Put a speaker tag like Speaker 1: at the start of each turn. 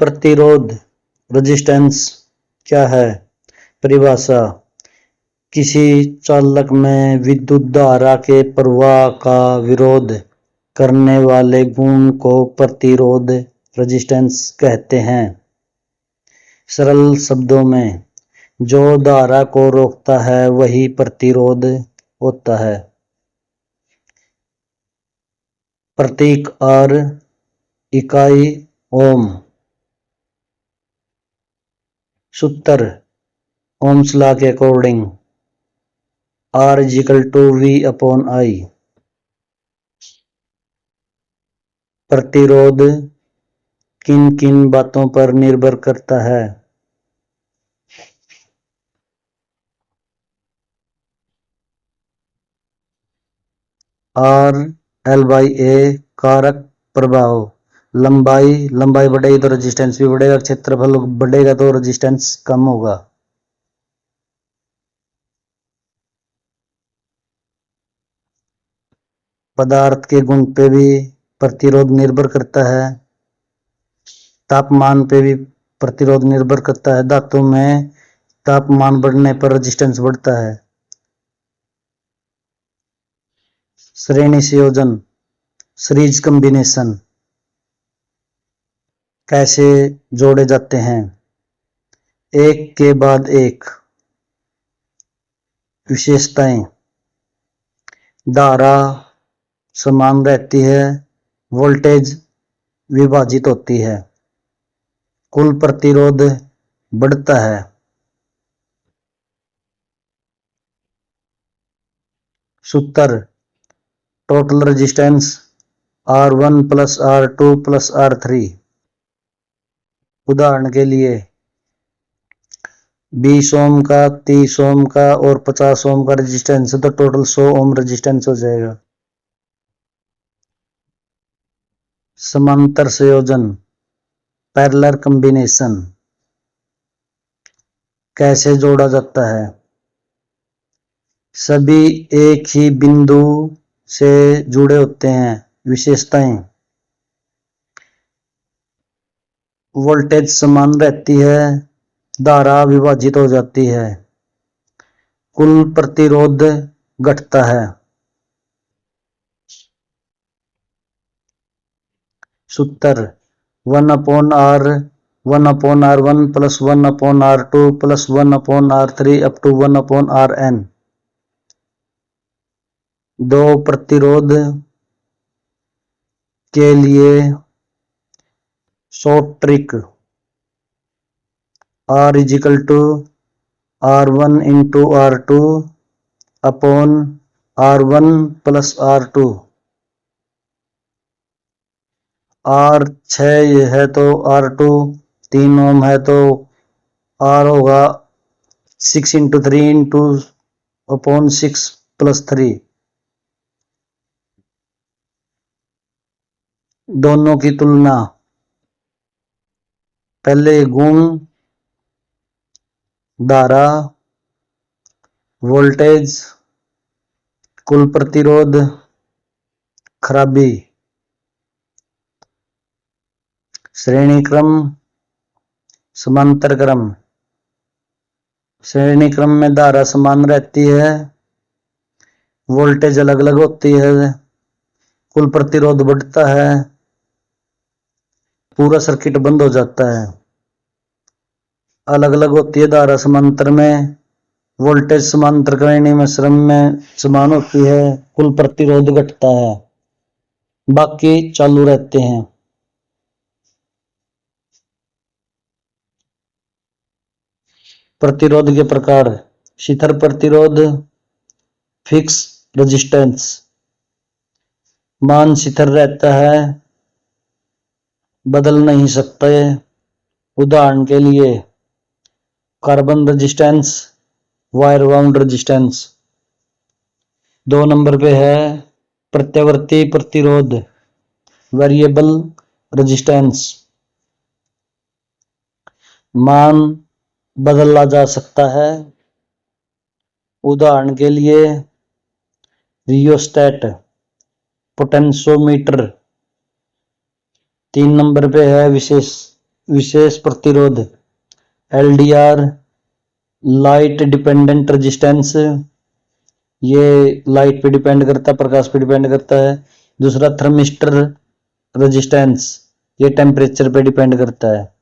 Speaker 1: प्रतिरोध रेजिस्टेंस क्या है? परिभाषा: किसी चालक में विद्युत धारा के प्रवाह का विरोध करने वाले गुण को प्रतिरोध रेजिस्टेंस कहते हैं। सरल शब्दों में, जो धारा को रोकता है वही प्रतिरोध होता है। प्रतीक R, इकाई ओम। सूत्र ओम्स लॉ के अकॉर्डिंग R = V/I। प्रतिरोध किन किन बातों पर निर्भर करता है? R L/A कारक प्रभाव। लंबाई बढ़ेगी तो रेजिस्टेंस भी बढ़ेगा, क्षेत्रफल बढ़ेगा तो रेजिस्टेंस कम होगा। पदार्थ के गुण पे भी प्रतिरोध निर्भर करता है, तापमान पे भी प्रतिरोध निर्भर करता है। धातु में तापमान बढ़ने पर रेजिस्टेंस बढ़ता है। श्रेणी संयोजन सीरीज कॉम्बिनेशन कैसे जोड़े जाते हैं? एक के बाद एक। विशेषताएं: धारा समान रहती है, वोल्टेज विभाजित होती है, कुल प्रतिरोध बढ़ता है। सूत्र total resistance R1 + R2 + R3। उदाहरण के लिए 20 ओम का, 30 ओम का और 50 ओम का रेजिस्टेंस है तो टोटल 100 ओम रेजिस्टेंस हो जाएगा। समांतर संयोजन पैरेलल कॉम्बिनेशन कैसे जोड़ा जाता है? सभी एक ही बिंदु से जुड़े होते हैं। विशेषताएं: वोल्टेज समान रहती है, धारा विभाजित हो जाती है, कुल प्रतिरोध घटता है। सूत्र 1/R 1/R1 + 1/R2 + 1/R3 up to 1/Rn। दो प्रतिरोध के लिए short trick R = R1 × R2 upon R1 + R2। R 6 है तो R2 3 ओम है तो R होगा 6 × 3 × 6 + 3। दोनों की तुलना: पहले गुण, धारा, वोल्टेज, कुल प्रतिरोध, खराबी। श्रेणी क्रम समांतर क्रम। श्रेणी क्रम में धारा समान रहती है, वोल्टेज अलग अलग होती है, कुल प्रतिरोध बढ़ता है, पूरा सर्किट बंद हो जाता है। अलग अलग होती है धारा समांतर में, वोल्टेज समांतर श्रेणी में समान होती है, कुल प्रतिरोध घटता है, बाकी चालू रहते हैं। प्रतिरोध के प्रकार: शिखर प्रतिरोध, फिक्स रेजिस्टेंस। मान स्थिर रहता है, बदल नहीं सकते। उदाहरण के लिए carbon resistance, wire bound resistance. 2 number पे है प्रत्यावर्ती प्रतिरोध, वेरिएबल रेजिस्टेंस। मान बदला जा सकता है। उदाहरण के लिए रियोस्टेट, पोटेंशियोमीटर। 3 नंबर पे है विशेष विशेष प्रतिरोध। LDR लाइट डिपेंडेंट रेजिस्टेंस, ये लाइट पे डिपेंड करता है, प्रकाश पे डिपेंड करता है। दूसरा थर्मिस्टर रेजिस्टेंस, ये टेम्परेचर पे डिपेंड करता है।